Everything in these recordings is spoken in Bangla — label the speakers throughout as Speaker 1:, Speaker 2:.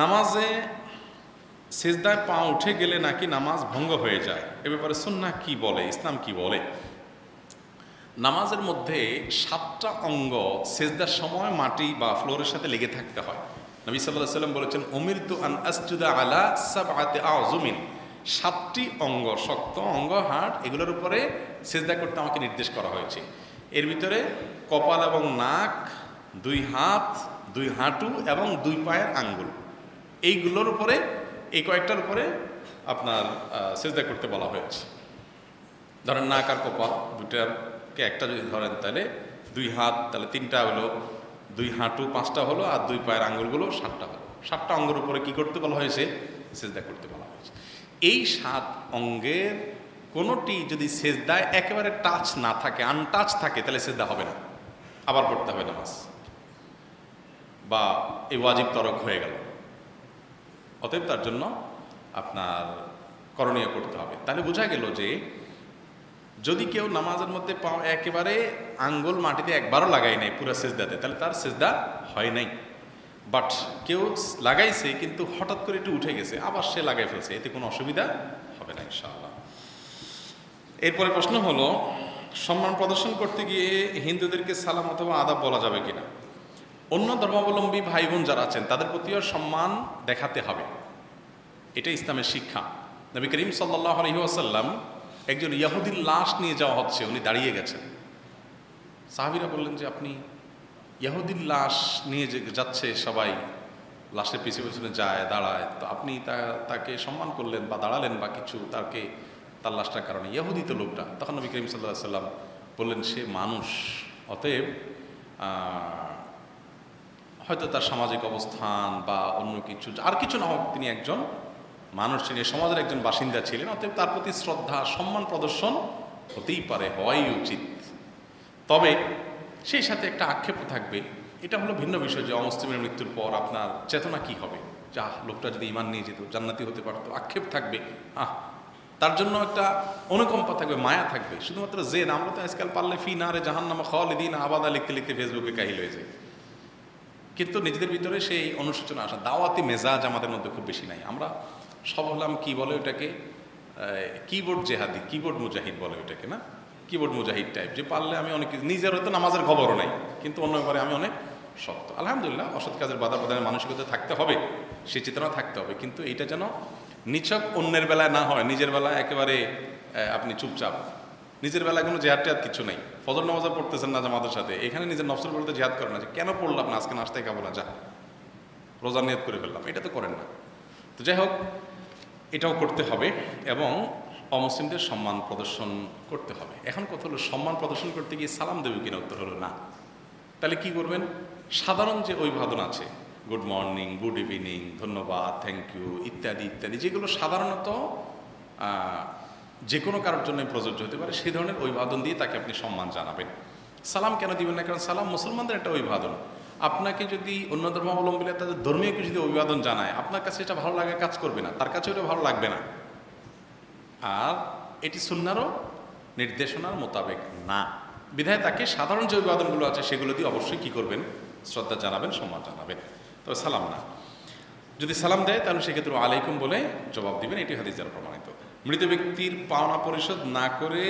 Speaker 1: নামাজে সিজদায় পা উঠে গেলে নাকি নামাজ ভঙ্গ হয়ে যায়, এ ব্যাপারে সুন্নাহ কি বলে, ইসলাম কি বলে? নামাজের মধ্যে 7টা অঙ্গ সিজদার সময় মাটি বা ফ্লোরের সাথে লেগে থাকতে হয়। নবী সাল্লাল্লাহু আলাইহি ওয়াসাল্লাম বলেছেন, উমিরতু আন আসজুদা আলা সাবআতি আযুমিন, 7টি অঙ্গ, শক্ত অঙ্গ, হাড়, এগুলোর উপরে সিজদা করতে আমাকে নির্দেশ করা হয়েছে। এর ভিতরে কপাল এবং নাক, 2 হাত, 2 হাঁটু এবং 2 পায়ের আঙ্গুল, এইগুলোর উপরে, এই কয়েকটার উপরে আপনার সিজদা করতে বলা হয়েছে। ধরেন নাক আর কপাল দুটাকে একটা যদি ধরেন তাহলে 2 হাত, তাহলে 3টা হলো, 2 হাঁটু 5টা হলো, আর 2 পায়ের আঙ্গুলগুলো 7টা হলো। 7টা অঙ্গের উপরে কি করতে বলা হয়েছে? সিজদা করতে বলা হয়েছে। এই 7 অঙ্গের কোনোটি যদি সিজদায় একেবারে টাচ না থাকে, আনটাচ থাকে, তাহলে সিজদা হবে না, আবার পড়তে হবে নামাজ, বা এই ওয়াজিব তরক হয়ে গেল। অতএব তার জন্য আপনার করণীয় করতে হবে। তাহলে বোঝা গেল যে যদি কেউ নামাজের মধ্যে একেবারে আঙ্গুল মাটিতে একবারও লাগাই নাই পুরো সিজদাতে, তাহলে তার সিজদা হয় নাই। বাট কেউ লাগাইছে কিন্তু হঠাৎ করে একটু উঠে গেছে, আবার সে লাগাই ফেলছে, এতে কোনো অসুবিধা হবে না ইনশাআল্লাহ। এরপরে প্রশ্ন হলো, সম্মান প্রদর্শন করতে গিয়ে হিন্দুদেরকে সালাম অথবা আদাব বলা যাবে কিনা? অন্য ধর্মাবলম্বী ভাই বোন যারা আছেন তাদের প্রতিও সম্মান দেখাতে হবে, এটা ইসলামের শিক্ষা। নবী করিম সাল্লাল্লাহু আলাইহি ওয়াসাল্লাম, একজন ইহুদির লাশ নিয়ে যাওয়া হচ্ছে, উনি দাঁড়িয়ে গেছেন। সাহাবীরা বললেন যে আপনি ইহুদির লাশ নিয়ে যাচ্ছে, সবাই লাশের পিছনে পিছনে যায়, দাঁড়ায়, তো আপনি তাকে সম্মান করলেন বা দাঁড়ালেন বা কিছু, তার লাশটার কারণে, ইহুদি তো লোকটা। তখন নবী করিম সাল্লাল্লাহু আলাইহি ওয়াসাল্লাম বললেন, সে মানুষ, অতএব হয়তো তার সামাজিক অবস্থান বা অন্য কিছু, আর কিছু না হোক, তিনি একজন মানুষ ছিলেন, সমাজের একজন বাসিন্দা ছিলেন, অতএব তার প্রতি শ্রদ্ধা সম্মান প্রদর্শন হতেই পারে, হওয়াই উচিত। তবে সেই সাথে একটা আক্ষেপও থাকবে, এটা হলো ভিন্ন বিষয় যে অমুসলিমের মৃত্যুর পর আপনার চেতনা কি হবে, যা লোকটা যদি ঈমান নিয়ে যেত, জান্নাতি হতে পারতো, আক্ষেপ থাকবে, তার জন্য একটা অনুকম্পা থাকবে, মায়া থাকবে। শুধুমাত্র যে আমরা তো আজকাল পারলে ফি নারে জাহান্নামা খালিদিনা আবাদা লিখতে লিখতে ফেসবুকে কাহিল হয়ে যায়, কিন্তু নিজেদের ভিতরে সেই অনুশোচনা আসা, দাওয়াতি মেজাজ আমাদের মধ্যে খুব বেশি নাই। আমরা সব হলাম কি বলে ওটাকে, কিবোর্ড জেহাদি, কিবোর্ড মুজাহিদ বলে ওটাকে, না কিবোর্ড মুজাহিদ টাইপ, যে পারলে আমি অনেক, নিজের হয়তো নামাজের খবরও নাই, কিন্তু অন্য ব্যাপারে আমি অনেক শক্ত। আলহামদুলিল্লাহ, অসৎ কাজের বাধা প্রদানের মানসিকতা থাকতে হবে, সে চেতনা থাকতে হবে, কিন্তু এটা যেন নিছক অন্যের বেলায় না হয়, নিজের বেলায় একেবারে আপনি চুপচাপ, নিজের বেলায় কোনো জেহাদ টেহাদ কিছু নেই, ফজর নামাজও পড়তেছেন না জামাতের সাথে, এখানে নিজের নফসের বিরুদ্ধে জেহাদ করেন না, যে কেন পড়লাম না, আজকে নাস্তায় খাবো না, যা রোজা নিয়ত করে ফেললাম, এটা তো করেন না। তো যাই হোক, এটাও করতে হবে এবং অমুসলিমদের সম্মান প্রদর্শন করতে হবে। এখন কথা হলো, সম্মান প্রদর্শন করতে গিয়ে সালাম দেবে কিনা? উত্তর হলো না। তাহলে কি করবেন? সাধারণ যে অভিবাদন আছে, গুড মর্নিং, গুড ইভিনিং, ধন্যবাদ, থ্যাংক ইউ ইত্যাদি ইত্যাদি, যেগুলো সাধারণত যে কোনো কারোর জন্য প্রযোজ্য হতে পারে, সেই ধরনের অভিবাদন দিয়ে তাকে আপনি সম্মান জানাবেন। সালাম কেন দিবেন না? কারণ সালাম মুসলমানদের একটা অভিবাদন। আপনাকে যদি অন্য ধর্মাবলম্বীরা তাদের ধর্মীয় কিছু যদি অভিবাদন জানায়, আপনার কাছে এটা ভালো লাগে কাজ করবে না, তার কাছে ওটা ভালো লাগবে না, আর এটি সুন্নাহরও নির্দেশনার মোতাবেক না। বিধায় তাকে সাধারণ যে অভিবাদনগুলো আছে সেগুলো দিয়ে অবশ্যই কি করবেন? শ্রদ্ধা জানাবেন, সম্মান জানাবেন, তবে সালাম না। যদি সালাম দেয় তাহলে সেক্ষেত্রে আলাইকুম বলে জবাব দিবেন, এটি হাদিস দ্বারা প্রমাণিত। মৃত ব্যক্তির পাওনা পরিশোধ না করে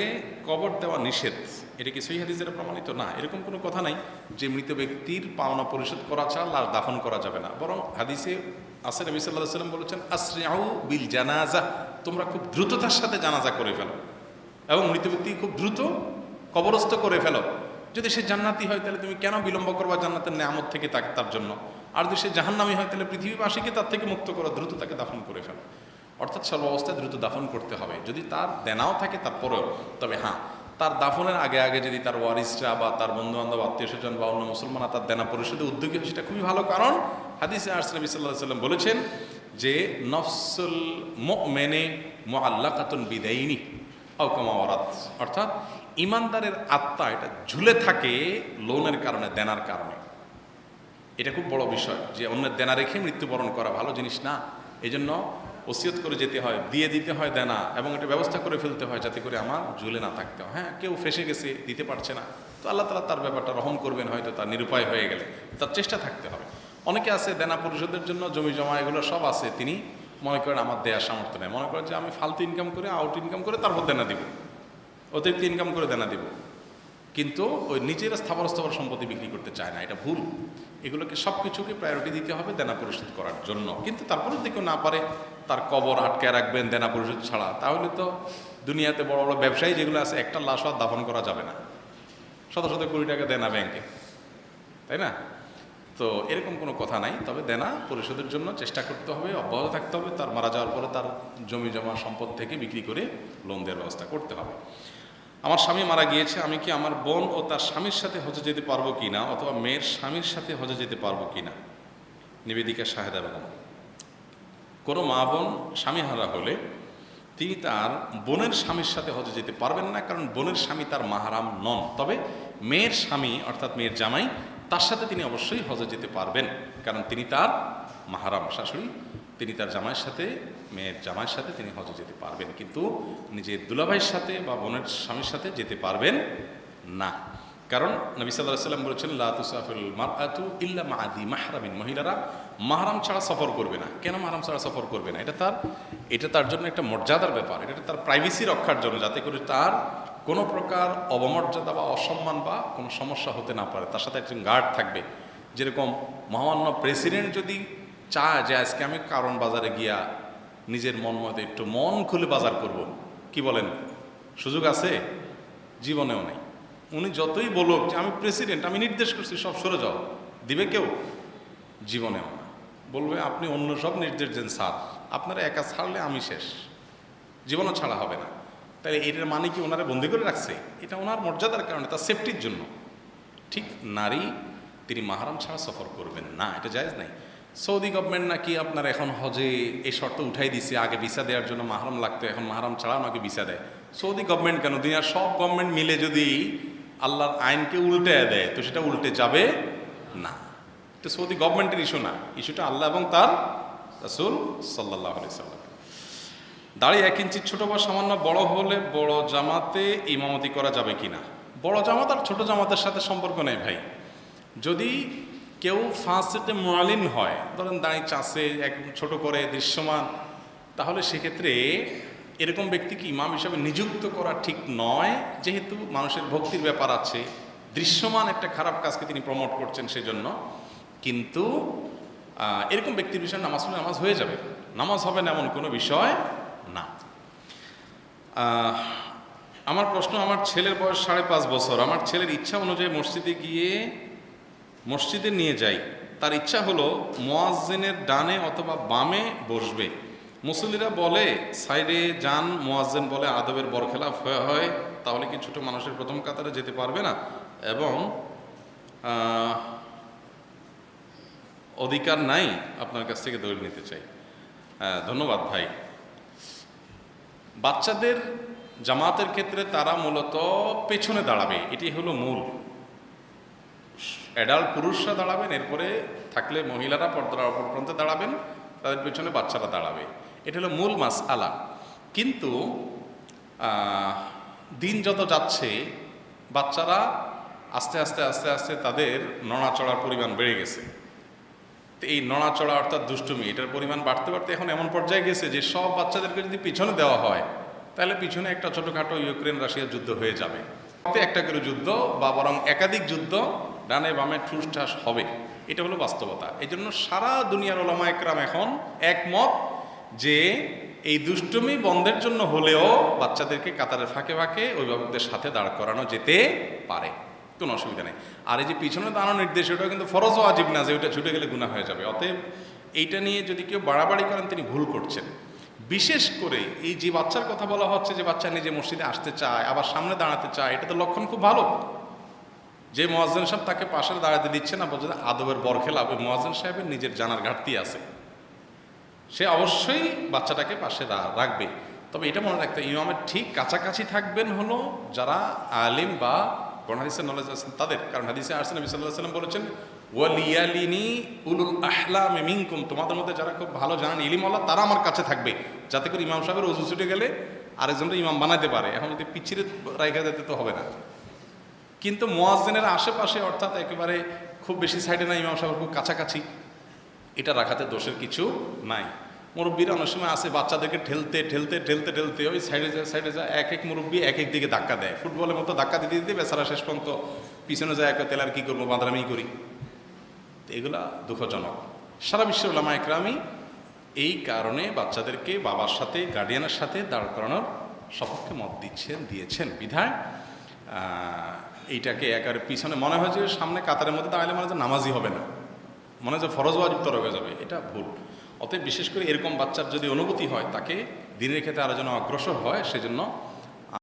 Speaker 1: কবর দেওয়া নিষেধ, এটা কি সহিহ হাদিস দ্বারা প্রমাণিত? না, এরকম কোনো কথা নাই যে মৃত ব্যক্তির পাওনা পরিশোধ করা ছাড়া লাশ দাফন করা যাবে না। বরং হাদিসে আছে, নবী সাল্লাল্লাহু আলাইহি ওয়াসাল্লাম বলেছেন, আসরিউ বিল জানাজা, তোমরা খুব দ্রুততার সাথে জানাজা করে ফেলো এবং মৃত ব্যক্তি খুব দ্রুত কবরস্থ করে ফেলো। যদি সে জান্নাতি হয় তাহলে তুমি কেন বিলম্ব করবা জান্নাতের নেয়ামত থেকে তার জন্য? আর যদি সে জাহান্নামী হয় তাহলে পৃথিবীবাসীকে তার থেকে মুক্ত করো, দ্রুত তাকে দাফন করে ফেলো। অর্থাৎ সর্বাবস্থায় দ্রুত দাফন করতে হবে, যদি তার দেনাও থাকে তারপরেও। তবে হ্যাঁ, তার দাফনের আগে আগে যদি তার ওয়ারিসরা বা তার বন্ধু বান্ধব, আত্মীয় স্বজন বা অন্য মুসলমানরা তার দেনা পরিশোধে উদ্যোগী হয়, সেটা খুবই ভালো। কারণ হাদিসে নবী সাল্লাল্লাহু আলাইহি ওয়াসাল্লাম বলেছেন যে নফসুল মুমিনি মুআল্লাকাতুন বিদাইনি আও কামা ওয়ারাত, অর্থাৎ ইমানদারের আত্মা এটা ঝুলে থাকে লোনের কারণে, দেনার কারণে। এটা খুব বড় বিষয় যে অন্যের দেনা রেখে মৃত্যুবরণ করা ভালো জিনিস না। এই জন্য ওসিয়ত করে যেতে হয়, দিয়ে দিতে হয় দেনা, এবং এটা ব্যবস্থা করে ফেলতে হয় যাতে করে আমার ঝুলে না থাকতে হয়। হ্যাঁ, কেউ ফেসে গেছে, দিতে পারছে না, তো আল্লাহ তাআলা তার ব্যাপারটা রহম করবেন, হয়তো তার নিরুপায় হয়ে গেলে তার চেষ্টা থাকতে হবে। অনেকে আছে দেনা পরিশোধের জন্য জমি জমা এগুলো সব আছে, তিনি মনে করেন আমার দেয়ার সামর্থ্য নেই, মনে করেন যে আমি ফালতু ইনকাম করে আউট ইনকাম করে তারপর দেনা দিব, অতিরিক্ত ইনকাম করে দেনা দিব, কিন্তু ওই নিজের স্থাবর সম্পত্তি বিক্রি করতে চায় না। এটা ভুল। এগুলোকে সব কিছুকে প্রায়োরিটি দিতে হবে দেনা পরিশোধ করার জন্য। কিন্তু তারপরেও যদি কেউ না পারে, তার কবর আটকে রাখবেন দেনা পরিশোধ ছাড়া, তাহলে তো দুনিয়াতে বড় বড় ব্যবসায়ী যেগুলো আছে, একটা লাশ আর দাফন করা যাবে না, শত শত কোটি টাকা দেনা ব্যাংকে, তাই না? তো এরকম কোনো কথা নাই। তবে দেনা পরিশোধের জন্য চেষ্টা করতে হবে, অব্যাহত থাকতে হবে। তার মারা যাওয়ার পরে তার জমি জমা সম্পদ থেকে বিক্রি করে লোন দেওয়ার ব্যবস্থা করতে হবে। আমার স্বামী মারা গিয়েছে, আমি কি আমার বোন ও তার স্বামীর সাথে হজে যেতে পারবো কি না, অথবা মেয়ের স্বামীর সাথে হজে যেতে পারবো কি না? নিবেদিকা শাহেদা বেগম। কোনো মা বোন স্বামীহারা হলে তিনি তার বোনের স্বামীর সাথে হজে যেতে পারবেন না, কারণ বোনের স্বামী তার মাহারাম নন। তবে মেয়ের স্বামী অর্থাৎ মেয়ের জামাই, তার সাথে তিনি অবশ্যই হজে যেতে পারবেন, কারণ তিনি তার মাহারাম শাশুড়ি, তিনি তার জামাইয়ের সাথে, মেয়ের জামাইয়ের সাথে তিনি হজে যেতে পারবেন, কিন্তু নিজের দুলাভাইয়ের সাথে বা বোনের স্বামীর সাথে যেতে পারবেন না। কারণ নবী সাল্লাল্লাহু আলাইহি ওয়াসাল্লাম বলেছেন, লা তুসাফিরুল মারআতু ইল্লা মা যি মাহরামিন, মহিলারা মাহরাম ছাড়া সফর করবে না। কেন মাহরাম ছাড়া সফর করবে না? এটা তার জন্য একটা মর্যাদার ব্যাপার, এটা তার প্রাইভেসি রক্ষার জন্য, যাতে করে তার কোনো প্রকার অবমর্যাদা বা অসম্মান বা কোনো সমস্যা হতে না পারে। তার সাথে একজন গার্ড থাকবে। যেরকম মহামান্য প্রেসিডেন্ট যদি চায় যে আজকে আমি কারণ বাজারে গিয়া নিজের মন মতো একটু মন খুলে বাজার করব, কি বলেন, সুযোগ আছে? জীবনেও নেই। উনি যতই বলুক যে আমি প্রেসিডেন্ট, আমি নির্দেশ করছি সব সরে যাও, দিবে কেউ? জীবনেও না। বলবে আপনি অন্য সব নির্দেশ দেন স্যার, আপনারা একা ছাড়লে আমি শেষ, জীবনও ছাড়া হবে না। তাই এটার মানে কি ওনারা বন্দি করে রাখছে? এটা ওনার মর্যাদার কারণে, তার সেফটির জন্য। ঠিক নারী তিনি মাহারাম ছাড়া সফর করবেন না, এটা জায়েজ নাই। সৌদি গভর্নমেন্ট নাকি আপনার এখন হজে এই শর্ত উঠাই দিছে, আগে ভিসা দেওয়ার জন্য মাহারাম লাগতো, এখন মাহারাম ছাড়া নাকি ভিসা দেয়। সৌদি গভর্নমেন্ট কেন, দুনিয়ার সব গভর্নমেন্ট মিলে যদি আল্লাহর আইনকে উল্টে দেয় তো সেটা উল্টে যাবে না। এটা সৌদি গভর্নমেন্টের ইস্যু না, ইস্যুটা আল্লাহ এবং তার রাসূল সাল্লাল্লাহু আলাইহি ওয়াসাল্লাম। দাড়ি 1 ইঞ্চি ছোট বা সামান্য বড় হলে বড় জামাতে ইমামতি করা যাবে কিনা? বড় জামাত আর ছোট জামাতের সাথে সম্পর্ক নেই ভাই। যদি কেউ ফাঁসিতে মুআলিন হয়, ধরেন দাড়ি চাষে একদম ছোট করে দৃশ্যমান, তাহলে সেক্ষেত্রে এরকম ব্যক্তিকে ইমাম হিসাবে নিযুক্ত করা ঠিক নয়, যেহেতু মানুষের ভক্তির ব্যাপার আছে, দৃশ্যমান একটা খারাপ কাজকে তিনি প্রমোট করছেন সেজন্য। কিন্তু এরকম ব্যক্তির বিষয়ে নামাজ হয়ে যাবে, নামাজ হবে না এমন কোনো বিষয় না। আমার প্রশ্ন, আমার ছেলের বয়স 5.5 বছর, আমার ছেলের ইচ্ছা অনুযায়ী মসজিদে নিয়ে যাই। তার ইচ্ছা হলো মুয়াজ্জিনের ডানে অথবা বামে বসবে। মুসল্লিরা বলে সাইডে যান, মুয়াজ্জিন বলে আদবের বরখেলাপ হয়, তাহলে কি ছোট মানুষের প্রথম কাতারে যেতে পারবে না? এবং অধিকার নাই? আপনার কাছ থেকে দলিল নিতে চাই। ধন্যবাদ ভাই। বাচ্চাদের জামাতের ক্ষেত্রে তারা মূলত পেছনে দাঁড়াবে, এটি হলো মূল। অ্যাডাল্ট পুরুষরা দাঁড়াবেন, এরপরে থাকলে মহিলারা পর্দার অপর প্রান্তে দাঁড়াবেন, তাদের পেছনে বাচ্চারা দাঁড়াবে, এটা হলো মূল মাসআলা। কিন্তু দিন যত যাচ্ছে বাচ্চারা আস্তে আস্তে আস্তে আস্তে তাদের নড়াচড়ার পরিমাণ বেড়ে গেছে। তো এই নড়াচড়া অর্থাৎ দুষ্টুমি, এটার পরিমাণ বাড়তে বাড়তে এখন এমন পর্যায়ে গেছে যে সব বাচ্চাদেরকে যদি পিছনে দেওয়া হয়, তাহলে পিছনে একটা ছোটোখাটো ইউক্রেন রাশিয়া যুদ্ধ হয়ে যাবে। একটা করে যুদ্ধ বা বরং একাধিক যুদ্ধ ডানে বামে ঠুসঠাস হবে, এটা হলো বাস্তবতা। এই জন্য সারা দুনিয়ার ওলামা একরাম এখন একমত যে এই দুষ্টুমি বন্ধের জন্য হলেও বাচ্চাদেরকে কাতারের ফাঁকে ফাঁকে অভিভাবকদের সাথে দাঁড় করানো যেতে পারে, কোনো অসুবিধা নেই। আর এই যে পিছনে দাঁড়ানোর নির্দেশ, ওটা কিন্তু ফরজ ও ওয়াজিব না যে ওটা ছুটে গেলে গুনাহ হয়ে যাবে। অতএব এইটা নিয়ে যদি কেউ বাড়াবাড়ি করেন তিনি ভুল করছেন। বিশেষ করে এই যে বাচ্চার কথা বলা হচ্ছে, যে বাচ্চা নিজে মসজিদে আসতে চায় আবার সামনে দাঁড়াতে চায়, এটা তো লক্ষণ খুব ভালো। যে মুয়াজ্জিন সাহেব তাকে পাশে দাঁড়াতে দিচ্ছে না, বলছে আদবের বরখেলাপ, ওই মুয়াজ্জিন সাহেবের নিজের জানার ঘাটতি আছে, সে অবশ্যই বাচ্চাটাকে পাশে রাখবে। তবে এটা মনে রাখতে, ইমামের ঠিক কাছাকাছি থাকবেন হলো যারা আলিম বা কোরআন হাদিসের নলেজ আছেন তাদের। কারণ হাদিসে আসছে নবী সাল্লাল্লাহু আলাইহি ওয়াসাল্লাম বলেছেন, ওয়ালিয়ালিনি উলুল আহলামি মিনকুম, তোমাদের মধ্যে যারা খুব ভালো জানেন ইলিমওয়ালা তারা আমার কাছে থাকবে, যাতে করে ইমাম সাহেবের ওযু ছুটে গেলে আরেকজনটা ইমাম বানাতে পারে। এখন যদি পিছিয়ে রাইখা যেতে তো হবে না। কিন্তু মুয়াজ্জিনের আশেপাশে, অর্থাৎ একেবারে খুব বেশি সাইডে না, ইমাম সাহেবের খুব কাছাকাছি, এটা রাখাতে দোষের কিছু নাই। মুরব্বীরা অনেক সময় আসে বাচ্চাদেরকে ঠেলতে ঠেলতে ঠেলতে ঠেলতে ওই সাইডে যায় এক এক মুরব্বী এক এক দিকে ধাক্কা দেয়, ফুটবলের মতো ধাক্কা দিতে দিতে বেচারা শেষ পর্যন্ত পিছনে যায় এক তেল আর কী করবো, বাঁদরামি করি। এগুলা দুঃখজনক। সারা বিশ্বের উলামা একরামই এই কারণে বাচ্চাদেরকে বাবার সাথে গার্ডিয়ানের সাথে দাঁড় করানোর সপক্ষে মত দিয়েছেন বিধায় এইটাকে একেবারে পিছনে মনে হয় যে সামনে কাতারের মধ্যে দাঁড়ালে মানে যে নামাজি হবে না, মনে হয় যে ফরজ ওয়াজিব তরক হয়ে যাবে, এটা ভুল। অতএব বিশেষ করে এরকম বাচ্চার যদি অনুভূতি হয় তাকে দিনের ক্ষেত্রে আরও যেন অগ্রসর হয় সেজন্য